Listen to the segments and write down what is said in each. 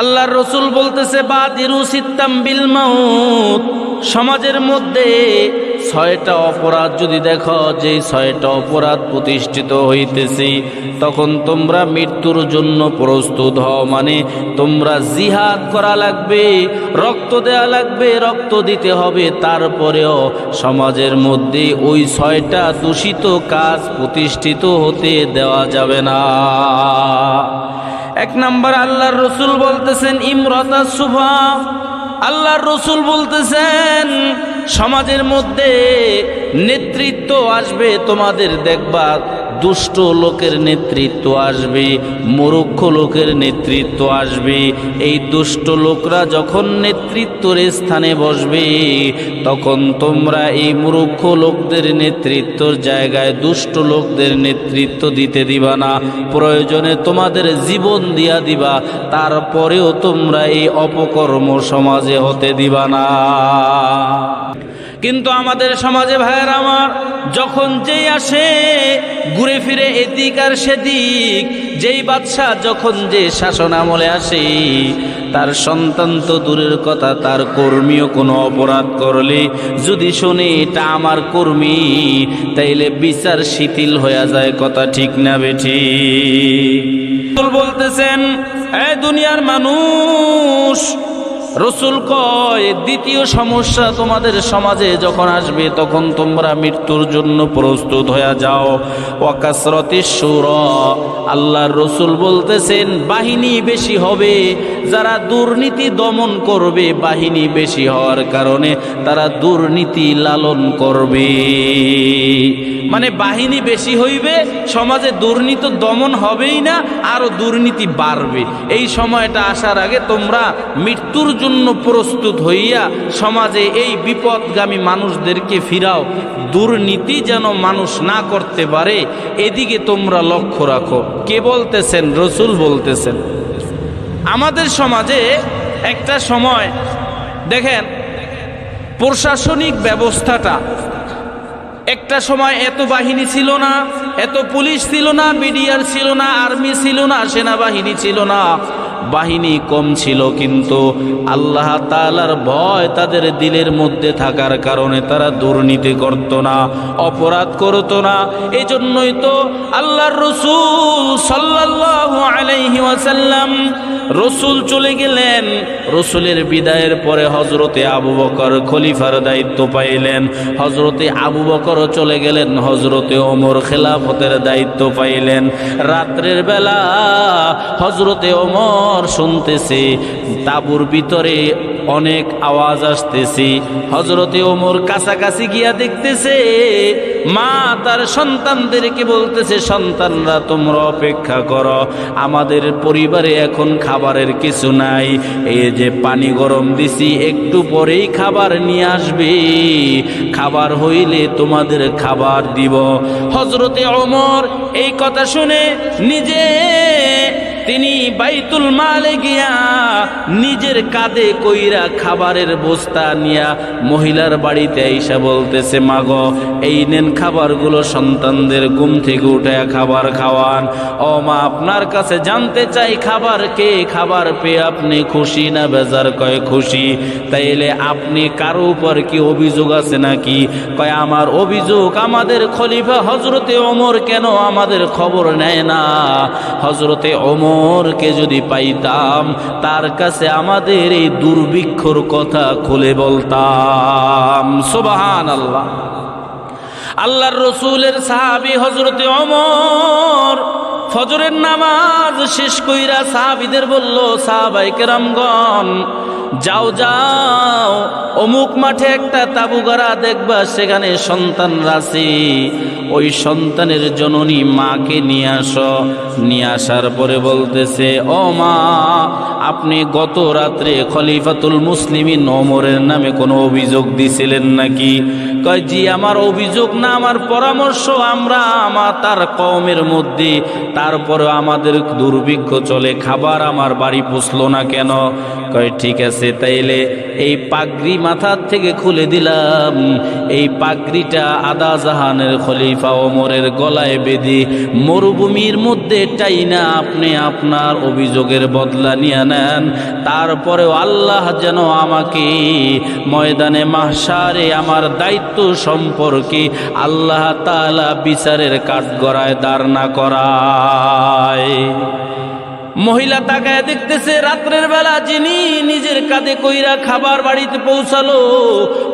আল্লাহর রসুল বলতেছে বাদিরু সিত্তাম বিল মাউত, সমাজের মধ্যে 6টা অপরাধ যদি দেখো যে 6টা অপরাধ প্রতিষ্ঠিত হইতেছে, তখন তোমরা মৃত্যুর জন্য প্রস্তুত হও। মানে তোমরা জিহাদ করা লাগবে, রক্ত দেয়া লাগবে, রক্ত দিতে হবে, তারপরেও সমাজের মধ্যে ওই 6টা দূষিত কাজ প্রতিষ্ঠিত হতে দেওয়া যাবে না। 1 নম্বর আল্লাহর রসুল বলতেছেন ইমরাতা সুফা। আল্লাহর রসুল বলতেছেন সমাজের মধ্যে নেতৃত্ব আসবে, তোমাদের দেখবা দুষ্ট লোকের নেতৃত্ব আসবে, মূর্খ লোকের নেতৃত্ব আসবে। এই দুষ্ট লোকরা যখন নেতৃত্বের স্থানে বসবে, তখন তোমরা এই মূর্খ লোকদের নেতৃত্বের জায়গায় দুষ্ট লোকদের নেতৃত্ব দিতে দিবা না। প্রয়োজনে তোমাদের জীবন দিয়া দিবা, তারপরেও তোমরা এই অপকর্ম সমাজে হতে দিবা না। কিন্তু আমাদের সমাজে ভাইয়ের আমার, যখন যেই আসে ঘুরে ফিরে এদিক আর সেদিক, যেই বাদশা যখন যে শাসন আমলে আসে, তার সন্তান তো দূরের কথা, তার কর্মীও কোনো অপরাধ করলে যদি শোনে এটা আমার কর্মী, তাইলে বিচার শিথিল হয়ে যায়। কথা ঠিক না বেঠি? বলতেছেন এ দুনিয়ার মানুষ, রসুল কয় দ্বিতীয় সমস্যা তোমাদের সমাজে যখন আসবে, তখন তোমরা মৃত্যুর জন্য প্রস্তুত হয়ে যাও। ওয়াকাসরাতিশ শুরা, আল্লাহর রসুল বলতেছেন বাহিনী বেশি হবে, যারা দুর্নীতি দমন করবে, বাহিনী বেশি হওয়ার কারণে তারা দুর্নীতি লালন করবে। মানে বাহিনী বেশি হইবে, সমাজে দুর্নীতি দমন হবেই না, আরো দুর্নীতি বাড়বে। এই সময়টা আসার আগে তোমরা মৃত্যুর জন্য প্রস্তুত হইয়া সমাজে এই বিপদগামী মানুষদেরকে ফিরাও, দুর্নীতি যেন মানুষ না করতে পারে, এদিকে তোমরা লক্ষ্য রাখো। কে বলতেছেন? রসুল বলতেছেন। আমাদের সমাজে একটা সময় দেখেন প্রশাসনিক ব্যবস্থাটা, একটা সময় এত বাহিনী ছিল না, এত পুলিশ ছিল না, বিডিআর ছিল না, আর্মি ছিল না, সেনাবাহিনী ছিল না, বাহিনী কম ছিল, কিন্তু আল্লাহ তাআলার ভয় তাদের দিলের মধ্যে থাকার কারণে তারা দুর্নীতি করত না, অপরাধ করত না। এই জন্যই তো আল্লাহর রসুল সাল্লাল্লাহু আলাইহি ওয়াসাল্লাম, রসুল চলে গেলেন, রসুলের বিদায়ের পরে হজরতে আবু বকর খলিফার দায়িত্ব পাইলেন, হজরতে আবু বকর চলে গেলেন, হজরতে ওমর খেলাফতের দায়িত্ব পাইলেন। রাত্রের বেলা হজরতে ওমর শুনতেছে তাঁবুর ভিতরে অনেক আওয়াজ আসতেছে, হজরতে ওমর কাছাকাছি গিয়া দেখতেছে মা তার সন্তানদেরকে বলতেছে, সন্তানরা তোমরা অপেক্ষা করো, আমাদের পরিবারে এখন খাবারের কিছু নাই, এই যে পানি গরম দিছি, একটু পরেই খাবার নিয়ে আসবে, খাবার হইলে তোমাদের খাবার দিব। হজরতে ওমর এই কথা শুনে নিজে তিনি বাইতুল মালে গিয়া নিজের কাঁধে কইরা খাবারের বস্তা নিয়া মহিলার বাড়িতে আইসা বলতেছে, মাগো এই নেন খাবারগুলো, সন্তানদের ঘুম থেকে উঠায়া খাবার খাওয়ান। ও মা, আপনার কাছে জানতে চাই খাবার কে, খাবার পেয়ে আপনি খুশি না বেজার? কয় খুশি। তাইলে আপনি কারো উপর কি অভিযোগ আছে নাকি? কয় আমার অভিযোগ, আমাদের খলিফা হজরতে ওমর কেন আমাদের খবর নেয় না? হজরতে ওমরকে যদি পাইতাম, তার কাছে আমাদের এই দুর্ভিক্ষর কথা খুলে বলতাম। সুবহানাল্লাহ। আল্লাহর রসুলের সাহাবী হজরতে ওমর ফজরের নামাজ শেষ কইরা সাহাবীদের বলল, সাহাবায়ে কেরামগণ যাও যাও, অমুক মাঠে একটা তাবু গাড়া দেখবা, সেখানে সন্তানরা আছে, ওই সন্তানের জননী মাকে নিয়ে আসো। নিয়ে আসার পরে বলতেছে, ও মা, আপনি গত রাত্রে খলিফাতুল মুসলিমিন ওমরের নামে কোনো অভিযোগ দিছিলেন নাকি? কয় জি, আমার অভিযোগ না, আমার পরামর্শ। আমরা তার কওমের মধ্যে, তারপরে আমাদের দুর্ভিক্ষ চলে, খাবার আমার বাড়ি পৌঁছলো না কেন? কয় ঠিক আছে, তাইলে এই পাগড়ি মাথার থেকে খুলে দিলাম, এই পাগড়িটা আদা জাহানের খলিফা ওমরের গলায় বেঁধে মরুভূমির মধ্যে মধ্যে টাইনা আপনি আপনার অভিযোগের বদলা নিয়ে নেন, তারপরেও আল্লাহ যেন আমাকে ময়দানে মাহশারে আমার দায়িত্ব সম্পর্কে আল্লাহ তাআলা বিচারের কাঠগড়ায় দাঁড় না করায়। মহিলা তাকায় দেখতেছে রাত্রের বেলা যিনি নিজের কাঁধে কইরা খাবার বাড়িতে পৌঁছালো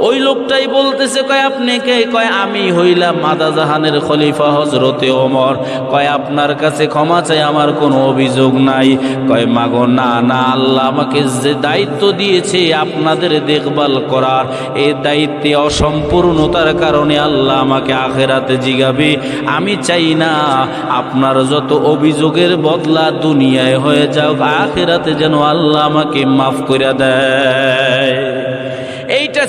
ওই লোকটাই বলতেছে, কয় আপনি কে? কয় আমি হইলাম আদা জাহানের খলিফা হযরতে ওমর। কয় আপনার কাছে ক্ষমা চাই, আমার কোনো অভিযোগ নাই। কয় মাগো না না, আল্লাহ আমাকে যে দায়িত্ব দিয়েছে আপনাদের দেখভাল করার, এই দায়িত্বে অসম্পূর্ণতার কারণে আল্লাহ আমাকে আখিরাতে জিগাবে। আমি চাই না আপনার যত অভিযোগের বদলা দুনিয়ায় হয়ে যাও, আখিরাতে যেন আল্লাহ আমাকে মাফ করে দেয়। এইটা